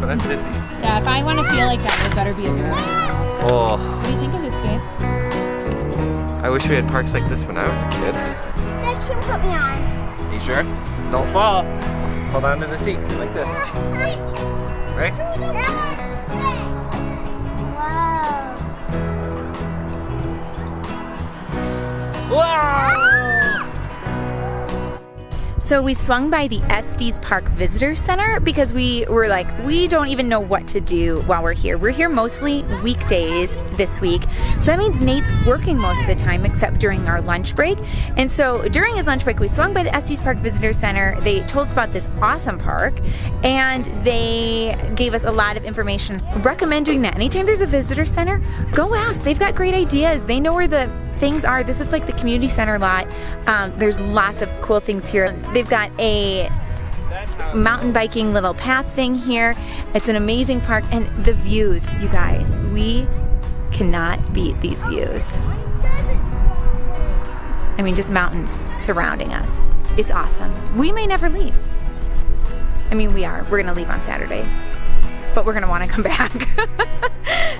but I'm dizzy. Yeah, if I want to feel like that, it better be a very Oh. What do you think of this, babe? I wish we had parks like this when I was a kid. Dad, can you put me on? You sure? Don't fall. Hold on to the seat like this. Right? Wow. Wow! So we swung by the Estes Park Visitor Center because we were like, we don't even know what to do while we're here. We're here mostly weekdays this week. So that means Nate's working most of the time except during our lunch break. And so during his lunch break, we swung by the Estes Park Visitor Center. They told us about this awesome park and they gave us a lot of information recommending that anytime there's a visitor center, go ask. They've got great ideas. They know where the things are. This is like the community center lot. There's lots of cool things here. They've got a mountain biking little path thing here. It's an amazing park and the views, you guys, we cannot beat these views. I mean, just mountains surrounding us. It's awesome. We may never leave. I mean, we are. We're gonna leave on Saturday, but we're gonna wanna come back.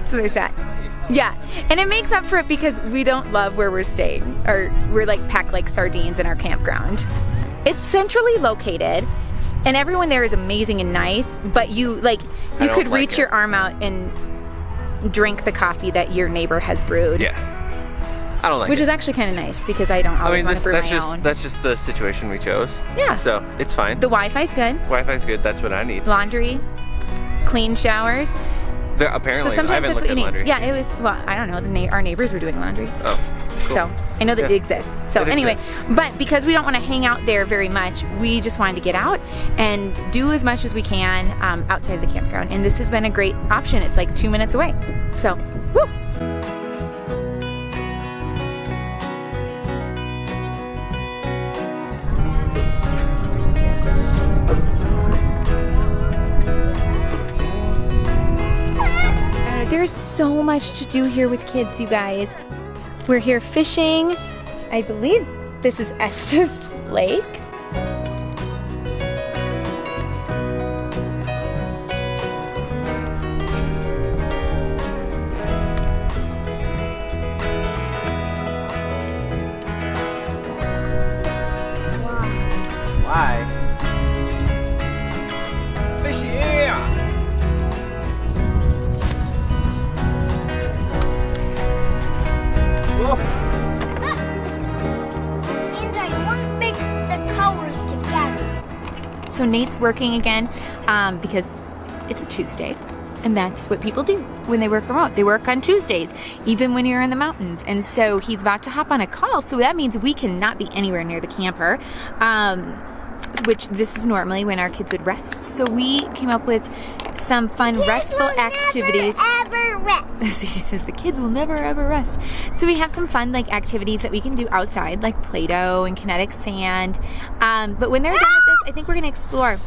So there's that. Yeah, and it makes up for it because we don't love where we're staying, or we're like packed like sardines in our campground. It's centrally located, and everyone there is amazing and nice, but you could reach your arm out and drink the coffee that your neighbor has brewed. Yeah. I don't like Which it. is actually kind of nice because I don't always want to brew my own. That's just the situation we chose. Yeah. So it's fine. The Wi-Fi's good. Wi-Fi's good. That's what I need. Laundry, clean showers. Apparently, So sometimes I haven't that's looked what you at laundry. need. Yeah, it was, well, I don't know. Our neighbors were doing laundry. Oh, cool. So I know that Yeah. it exists. So It anyway, exists. but because we don't want to hang out there very much, we just wanted to get out and do as much as we can outside of the campground. And this has been a great option. It's like 2 minutes away. So, woo! There's so much to do here with kids, you guys. We're here fishing. I believe this is Estes Lake. Why? Fish, yeah! Whoa. And I want to mix the colors together. So Nate's working again because it's a Tuesday. And that's what people do when they work remote. They work on Tuesdays, even when you're in the mountains. And so he's about to hop on a call. So that means we cannot be anywhere near the camper, which this is normally when our kids would rest. So we came up with some fun restful activities. Ever rest. Cece says the kids will never ever rest. So we have some fun activities that we can do outside, like Play-Doh and kinetic sand. But when they're done with this, I think we're gonna explore.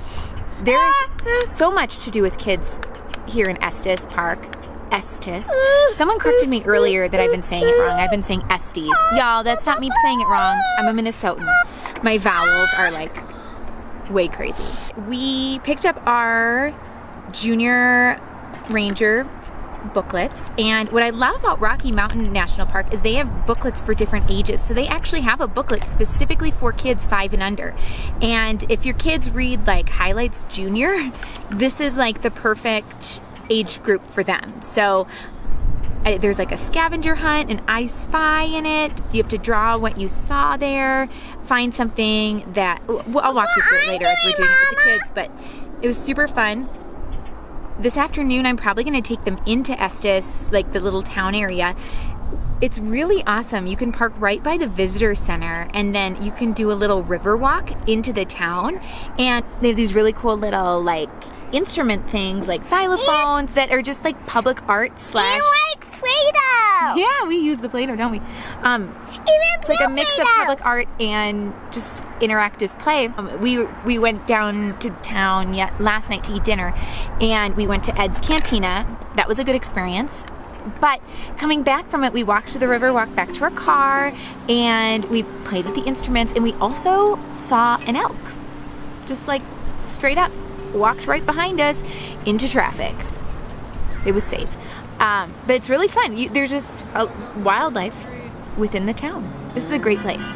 There is so much to do with kids here in Estes Park. Estes. Someone corrected me earlier that I've been saying it wrong. I've been saying Estes. Y'all, that's not me saying it wrong. I'm a Minnesotan. My vowels are way crazy. We picked up our Junior Ranger booklets, and what I love about Rocky Mountain National Park is they have booklets for different ages. So they actually have a booklet specifically for kids 5 and under. And if your kids read Highlights Junior, this is the perfect age group for them. So there's a scavenger hunt, an I Spy in it. You have to draw what you saw there, find something that, well, I'll walk you through it later as we're doing it with the kids, but it was super fun. This afternoon, I'm probably going to take them into Estes, the little town area. It's really awesome. You can park right by the visitor center, and then you can do a little river walk into the town. And they have these really cool little instrument things, like xylophones, that are just public art slash. You like Play-Doh. Yeah, we use the Play-Doh, don't we? It's a mix of public art and just interactive play. We went down to town last night to eat dinner, and we went to Ed's Cantina. That was a good experience. But coming back from it, we walked to the river, walked back to our car, and we played with the instruments, and we also saw an elk. Just straight up. walked right behind us into traffic. It was safe. But it's really fun. There's just a wildlife within the town. This is a great place.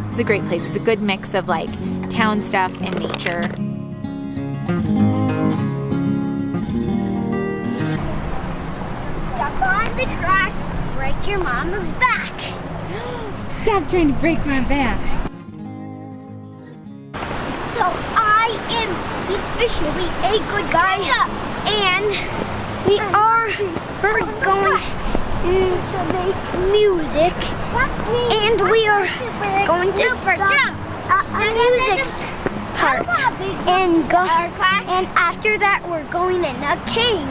It's a great place. It's a good mix of like town stuff and nature. Step on the crack, break your mama's back. Stop trying to break my back. So I am officially a good guy, and we're going to make music, and we are going to start the music part, and after that we're going in a cave.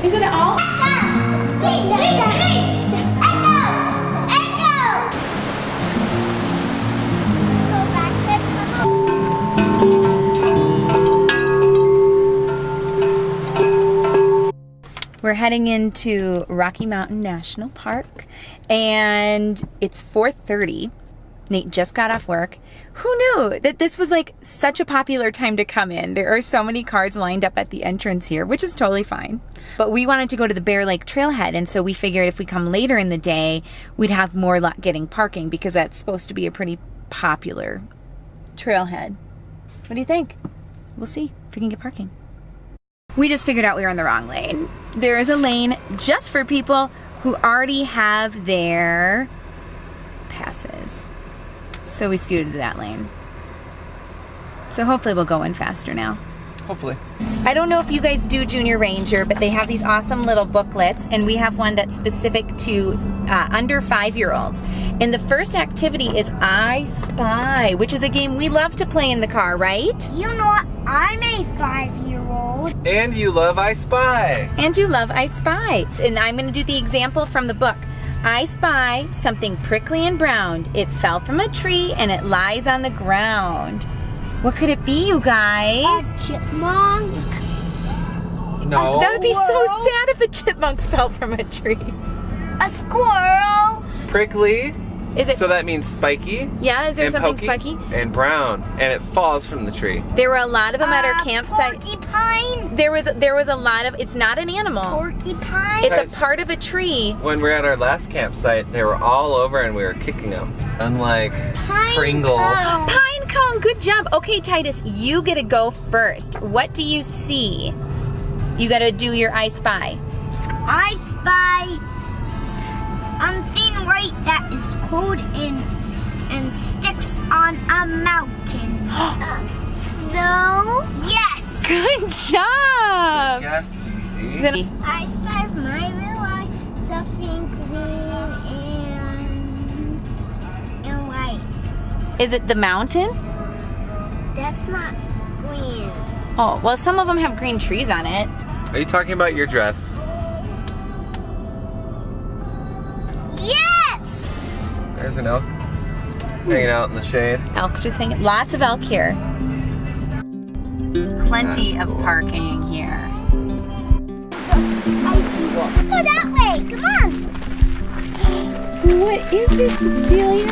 Is it all? We're heading into Rocky Mountain National Park, and it's 4:30. Nate just got off work. Who knew that this was like such a popular time to come in? There are so many cars lined up at the entrance here, which is totally fine. But we wanted to go to the Bear Lake Trailhead, and so we figured if we come later in the day, we'd have more luck getting parking because that's supposed to be a pretty popular trailhead. What do you think? We'll see if we can get parking. We just figured out we were in the wrong lane. There is a lane just for people who already have their passes. So we scooted to that lane. So hopefully we'll go in faster now. Hopefully. I don't know if you guys do Junior Ranger, but they have these awesome little booklets, and we have one that's specific to under 5-year-olds. And the first activity is I Spy, which is a game we love to play in the car, right? You know what? I'm a 5-year-old. And you love I Spy. And you love I Spy. And I'm going to do the example from the book. I spy something prickly and brown. It fell from a tree and it lies on the ground. What could it be, you guys? A chipmunk. No. That would be so sad if a chipmunk fell from a tree. A squirrel. Prickly. Is it? So that means spiky. Yeah, is there and something pokey, spiky? and brown, and it falls from the tree. There were a lot of them at our campsite. Porcupine. There was a lot of. It's not an animal. Porcupine. It's Guys. a part of a tree. When we were at our last campsite, they were all over and we were kicking them. Unlike Pringle. Pine cone. Good job. Okay, Titus, you get to go first. What do you see? You got to do your I Spy. I spy something right that is cold and sticks on a mountain. Snow? Yes! Good job. Yes, Cece. I spy my real eye something green and white. Is it the mountain? That's not green. Oh, well, some of them have green trees on it. Are you talking about your dress? Yes! There's an elk hanging out in the shade. Elk just hanging. Lots of elk here. Plenty That's of cool. parking here. Let's go that way. Come on. What is this, Cecilia?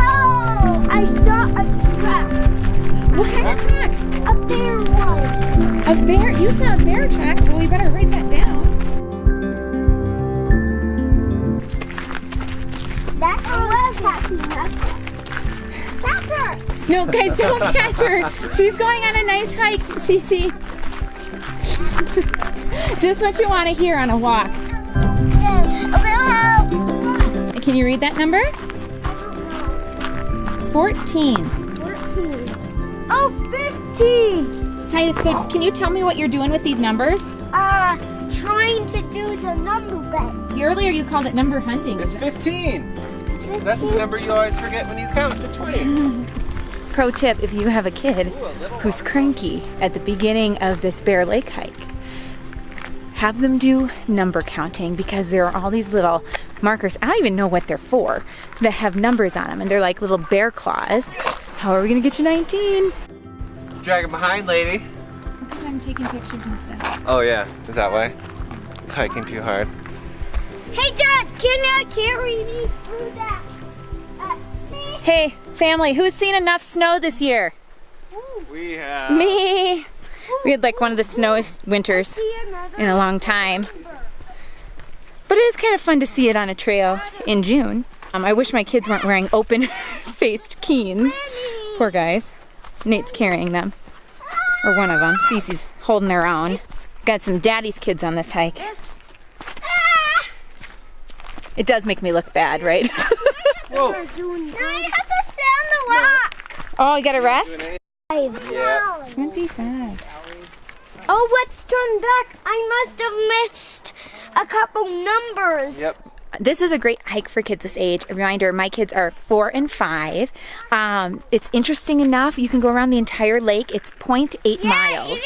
Oh, I saw a trap. What kind of track? A bear one. A bear? You saw a bear track? Well, we better write that down. That was happy. That's her. No, guys, don't catch her. She's going on a nice hike, Cece. Just what you want to hear on a walk. Can you read that number? 14. 14. Oh, 15. Titus, so can you tell me what you're doing with these numbers? Trying to do the number bet. Earlier you called it number hunting. It's 15. It's 15. That's the number you always forget when you count to 20. pro tip if you have a kid who's cranky at the beginning of this Bear Lake hike. Have them do number counting, because there are all these little markers, I don't even know what they're for, that have numbers on them, and they're like little bear claws. How are we gonna get to 19? Dragging behind, lady. Because I'm taking pictures and stuff. Oh yeah, is that why? It's hiking too hard. Hey, Dad, can you carry me through that? Hey, family, who's seen enough snow this year? We have. Me. We had like one of the snowiest winters in a long time. But it is kind of fun to see it on a trail in June. I wish my kids weren't wearing open-faced Keens. Poor guys. Nate's carrying them. Or one of them. Cece's holding their own. Got some daddy's kids on this hike. It does make me look bad, right? Whoa. Now I have to sit on the rock. Oh, you gotta rest? Yeah. 25. Oh, let's turn back. I must have missed a couple numbers. Yep. This is a great hike for kids this age. A reminder, my kids are 4 and 5. It's interesting enough. You can go around the entire lake. It's 0.8 miles.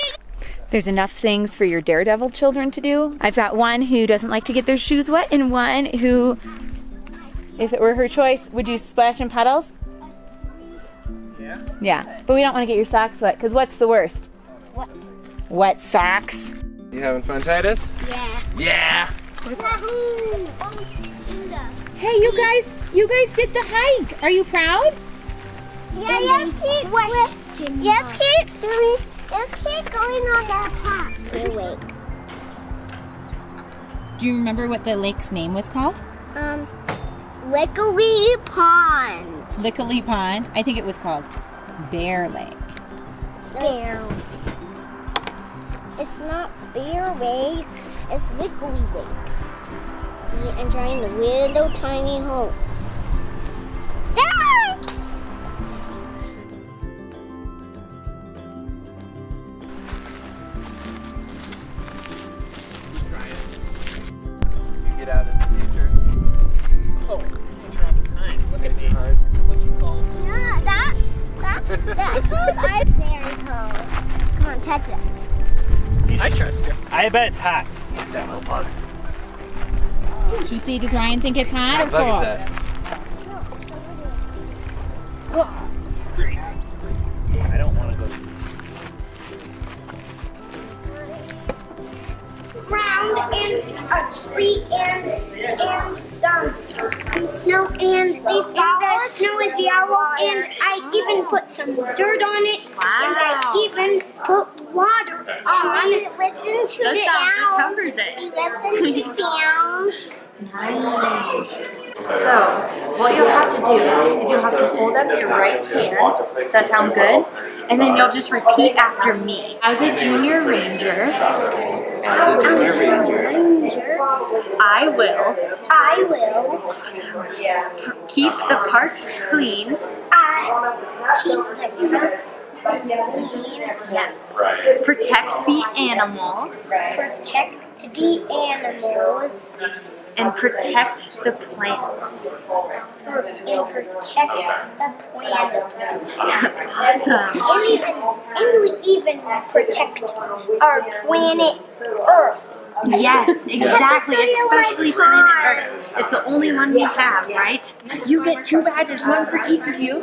There's enough things for your daredevil children to do. I've got one who doesn't like to get their shoes wet, and one who, if it were her choice, would you splash in puddles? Yeah. Yeah, but we don't want to get your socks wet, because what's the worst? What? Wet socks. You having fun, Titus? Yeah. Yeah. Hey, you guys did the hike. Are you proud? Yeah, let's keep going on that path. Wait. Do you remember what the lake's name was called? Lickley Pond. Lickley Pond. I think it was called Bear Lake. Bear. It's not Bear Lake. It's Lickley Lake. See, I'm trying the little tiny hole. Ah! Get out in the future. Oh, nature all the time. Look at me. Hard. What you call me? Yeah, that cold ice very cold. Come on, touch it. I trust you. I bet it's hot. That little bug. Should we see, does Ryan think it's hot or What bug cold? is that? I don't want to go. Ground and a tree and some snow and the snow is yellow and I even put some dirt on it and I even put water on it. Listen to the sounds. Covers it. Listen to sounds. So, what you'll have to do is you'll have to hold up your right hand. Does that sound good? And then you'll just repeat after me. As a junior ranger, I will keep the park clean. Yes. Protect the animals. Protect the animals. And protect the plants. And protect the plants. Awesome. And we even protect our planet Earth. Yes, exactly, especially planet Earth. It's the only one we have, right? You get 2 badges, one for each of you.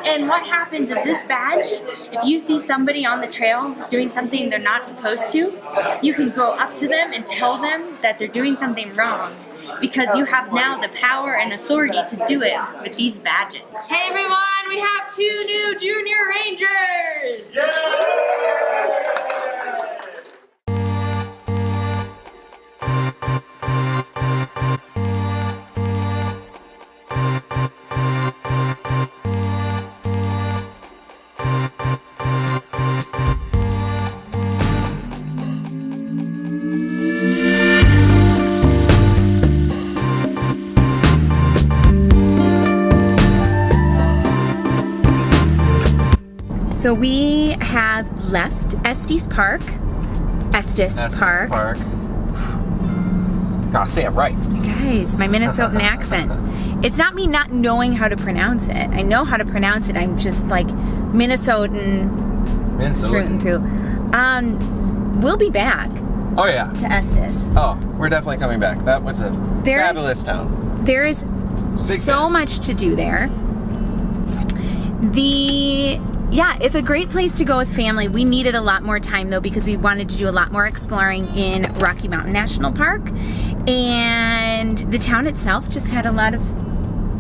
And what happens is this badge, if you see somebody on the trail doing something they're not supposed to, you can go up to them and tell them that they're doing something wrong. Because you have now the power and authority to do it with these badges. Hey everyone, we have 2 new junior rangers! So we have left Estes Park. Estes Park. Gotta say it right. Guys, my Minnesotan accent. It's not me not knowing how to pronounce it. I know how to pronounce it. I'm just like Minnesotan through and through. We'll be back Oh yeah. to Estes. Oh, we're definitely coming back. That was a fabulous town. There is so much to do there. Yeah, it's a great place to go with family. We needed a lot more time though because we wanted to do a lot more exploring in Rocky Mountain National Park, and the town itself just had a lot of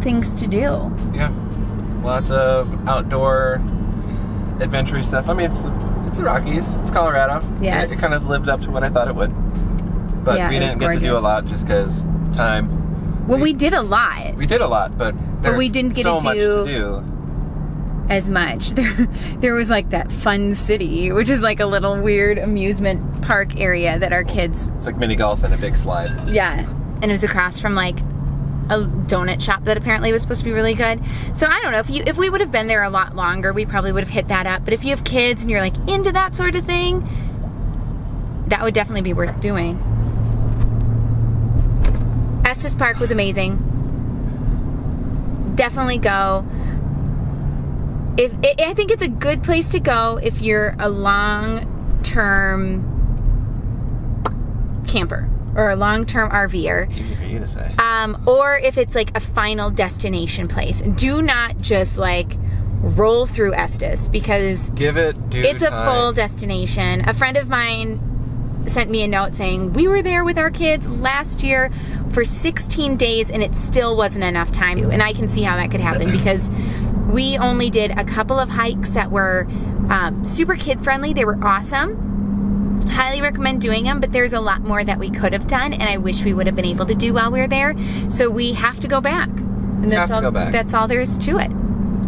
things to do. Yeah, lots of outdoor adventure stuff. I mean, it's the Rockies. It's Colorado. Yes. It kind of lived up to what I thought it would. But Yeah, we it's didn't get to do a gorgeous. lot just because time. Well, we did a lot. We did a lot, but there's we didn't get so to much do- to do. As much. There was like that Fun City, which is like a little weird amusement park area that our kids, It's like mini golf and a big slide. yeah. And it was across from like a donut shop that apparently was supposed to be really good. So I don't know, if we would have been there a lot longer, we probably would have hit that up. But if you have kids and you're like into that sort of thing, that would definitely be worth doing. Estes Park was amazing. Definitely go. I think it's a good place to go if you're a long-term camper or a long-term RVer. Easy for you to say. Or if it's like a final destination place. Do not just like roll through Estes because Give it due it's a time. full destination. A friend of mine sent me a note saying, we were there with our kids last year for 16 days and it still wasn't enough time. And I can see how that could happen because we only did a couple of hikes that were super kid-friendly. They were awesome. Highly recommend doing them, but there's a lot more that we could have done and I wish we would have been able to do while we were there. So we have to go back. And that's Have to all, go back. That's all there is to it.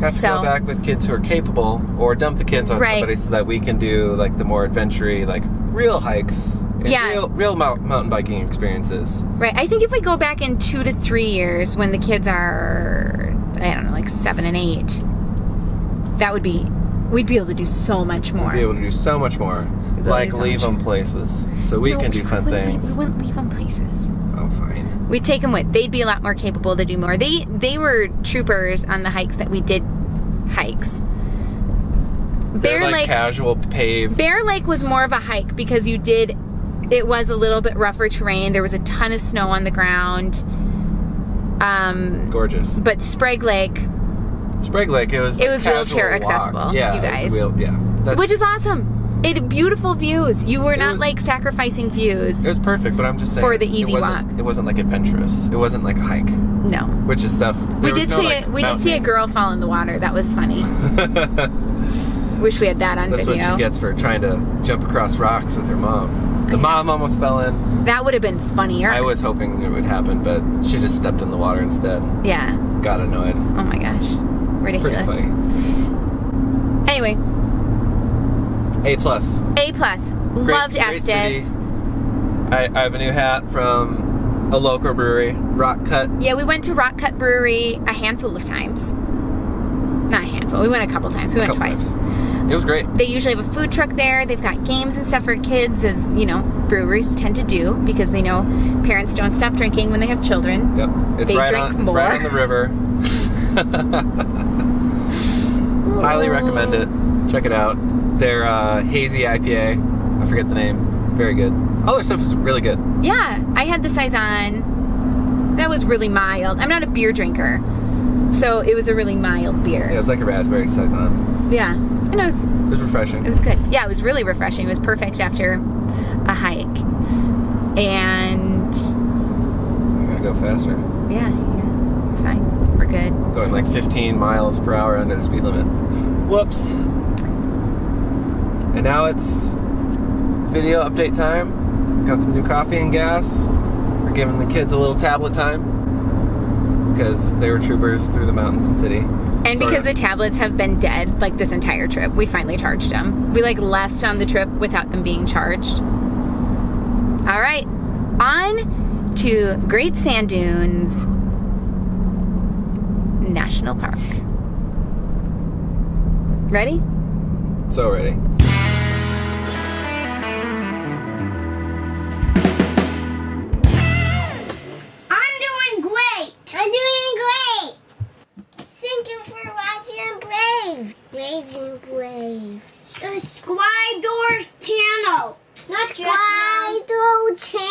Have to go back with kids who are capable, or dump the kids on Right. somebody so that we can do like the more adventure-y, like real hikes, and Yeah. real mountain biking experiences. Right. I think if we go back in 2 to 3 years when the kids are, I don't know, like 7 and 8, we'd be able to do so much more. Be able to do so much more, able to like do so leave much them places so we No, can do fun we wouldn't- things. We wouldn't leave them places. Oh, fine. We'd take them with. They'd be a lot more capable to do more. They were troopers on the hikes that we did hikes. They're like casual paved. Bear Lake was more of a hike because it was a little bit rougher terrain. There was a ton of snow on the ground. Gorgeous. But Sprague Lake, Sprague Lake, it was wheelchair casual walk. accessible, Yeah, you it was guys. yeah. That's- which is awesome. It had beautiful views. You were not was- like sacrificing views. It was perfect, but I'm just saying For the it easy wasn't- walk. It wasn't like adventurous. It wasn't like a hike, No. which is stuff. We did see a girl fall in the water. That was funny. Wish we had that on That's video. what she gets for trying to jump across rocks with her mom. The mom almost fell in. That would have been funnier. I was hoping it would happen, but she just stepped in the water instead. Yeah. Got annoyed. Oh my gosh. Pretty Ridiculous. funny. Anyway, A+. A+. Loved great Estes. city. I have a new hat from a local brewery, Rock Cut. Yeah, we went to Rock Cut Brewery a handful of times. Not a handful. We went a couple times. We went Couple twice. times. It was great. They usually have a food truck there. They've got games and stuff for kids, as you know, breweries tend to do because they know parents don't stop drinking when they have children. Yep. It's They right drink on. It's right on more. the river. Highly recommend it. Check it out. Their hazy IPA. I forget the name. Very good. All their stuff is really good. Yeah, I had the Saison. That was really mild. I'm not a beer drinker, so it was a really mild beer. Yeah, it was like a raspberry saison. Yeah, and it was refreshing. It was good. Yeah, it was really refreshing. It was perfect after a hike. And I gotta go faster. yeah, we're fine. We're good. Going like 15 miles per hour under the speed limit. Whoops. And now it's video update time. Got some new coffee and gas. We're giving the kids a little tablet time because they were troopers through the mountains and city. And because the tablets have been dead like this entire trip, we finally charged them. We like left on the trip without them being charged. All right, on to Great Sand Dunes National Park. Ready? So ready. I'm doing great. I'm doing great. Raising Wave. Subscribe to our channel. Not Subscribe to our channel.